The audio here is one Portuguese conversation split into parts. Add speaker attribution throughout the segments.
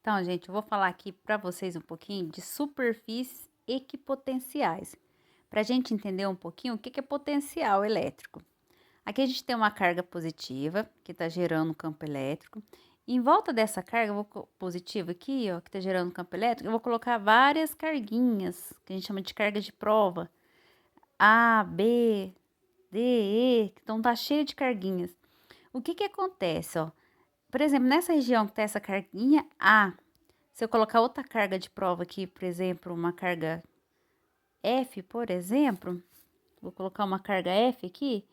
Speaker 1: Então, gente, eu vou falar aqui para vocês um pouquinho de superfícies equipotenciais, para a gente entender um pouquinho o que é potencial elétrico. Aqui a gente tem uma carga positiva que está gerando um campo elétrico. E em volta dessa carga positiva aqui, ó, que está gerando um campo elétrico, eu vou colocar várias carguinhas, que a gente chama de carga de prova. A, B, D, E, então tá cheio de carguinhas. O que acontece, ó? Por exemplo, nessa região que tá essa carguinha A, se eu colocar outra carga de prova aqui, por exemplo, uma carga F, por exemplo, vou colocar uma carga F aqui,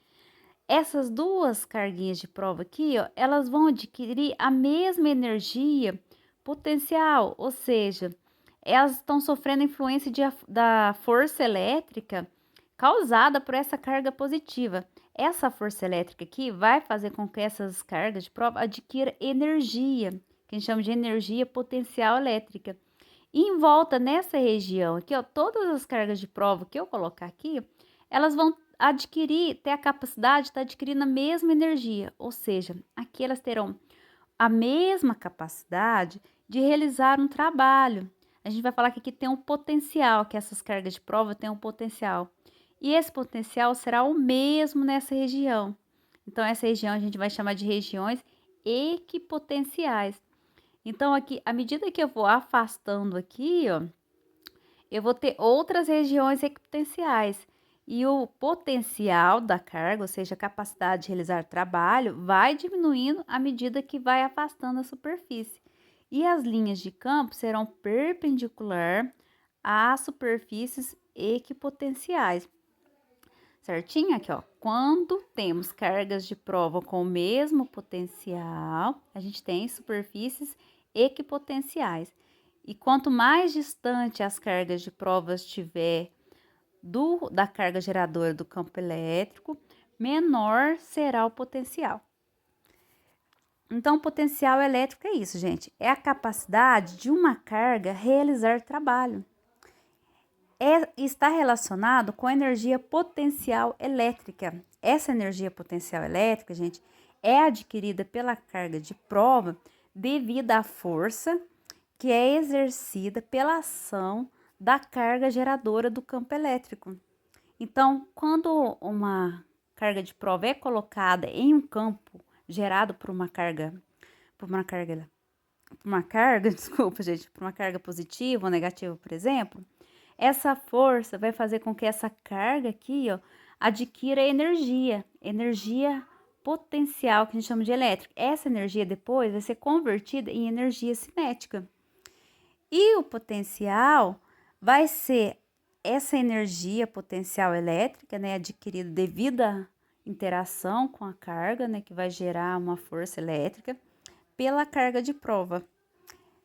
Speaker 1: essas duas carguinhas de prova aqui, ó, elas vão adquirir a mesma energia potencial, ou seja, elas estão sofrendo influência da força elétrica causada por essa carga positiva. Essa força elétrica aqui vai fazer com que essas cargas de prova adquiram energia, que a gente chama de energia potencial elétrica. E em volta nessa região aqui, ó, todas as cargas de prova que eu colocar aqui, elas vão ter a capacidade de estar adquirindo a mesma energia, ou seja, aqui elas terão a mesma capacidade de realizar um trabalho. A gente vai falar que aqui tem um potencial, que essas cargas de prova têm um potencial. E esse potencial será o mesmo nessa região. Então, essa região a gente vai chamar de regiões equipotenciais. Então, aqui, à medida que eu vou afastando aqui, ó, eu vou ter outras regiões equipotenciais. E o potencial da carga, ou seja, a capacidade de realizar trabalho, vai diminuindo à medida que vai afastando a superfície. E as linhas de campo serão perpendicular às superfícies equipotenciais. Certinho? Aqui, ó. Quando temos cargas de prova com o mesmo potencial, a gente tem superfícies equipotenciais. E quanto mais distante as cargas de prova estiver da carga geradora do campo elétrico, menor será o potencial. Então, o potencial elétrico é isso, gente. É a capacidade de uma carga realizar trabalho. Está relacionado com a energia potencial elétrica. Essa energia potencial elétrica, gente, é adquirida pela carga de prova devido à força que é exercida pela ação da carga geradora do campo elétrico. Então, quando uma carga de prova é colocada em um campo gerado por uma carga, desculpa, gente, por uma carga positiva ou negativa, por exemplo, essa força vai fazer com que essa carga aqui, ó, adquira energia potencial, que a gente chama de elétrica. Essa energia depois vai ser convertida em energia cinética. E o potencial vai ser essa energia potencial elétrica, né, adquirida devido à interação com a carga, né, que vai gerar uma força elétrica pela carga de prova.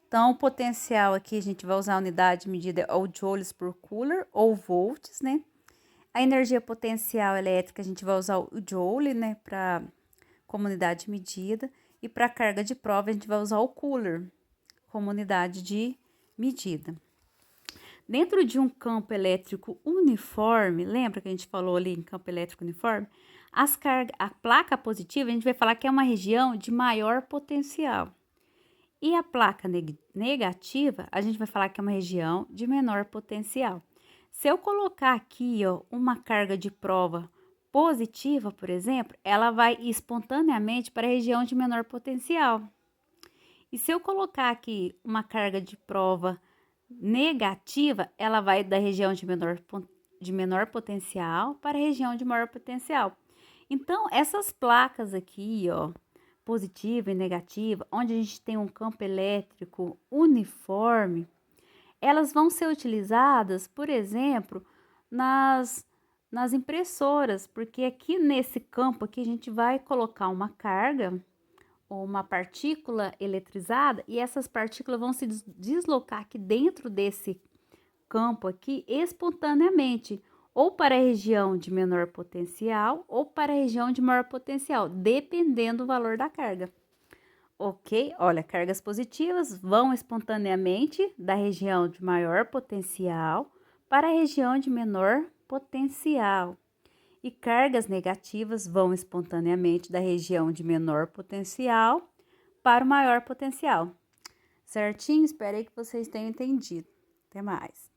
Speaker 1: Então, o potencial aqui a gente vai usar a unidade de medida ou joules por Coulomb ou volts, né? A energia potencial elétrica a gente vai usar o joule, né, para como unidade de medida, e para carga de prova a gente vai usar o Coulomb como unidade de medida. Dentro de um campo elétrico uniforme, lembra que a gente falou ali em campo elétrico uniforme? A placa positiva a gente vai falar que é uma região de maior potencial. E a placa negativa, a gente vai falar que é uma região de menor potencial. Se eu colocar aqui, ó, uma carga de prova positiva, por exemplo, ela vai espontaneamente para a região de menor potencial. E se eu colocar aqui uma carga de prova negativa, ela vai da região de menor potencial para a região de maior potencial. Então, essas placas aqui, ó, positiva e negativa, onde a gente tem um campo elétrico uniforme, elas vão ser utilizadas, por exemplo, nas impressoras, porque aqui nesse campo aqui a gente vai colocar uma carga ou uma partícula eletrizada e essas partículas vão se deslocar aqui dentro desse campo aqui espontaneamente, ou para a região de menor potencial ou para a região de maior potencial, dependendo do valor da carga. Ok? Olha, cargas positivas vão espontaneamente da região de maior potencial para a região de menor potencial. E cargas negativas vão espontaneamente da região de menor potencial para o maior potencial. Certinho? Espero aí que vocês tenham entendido. Até mais.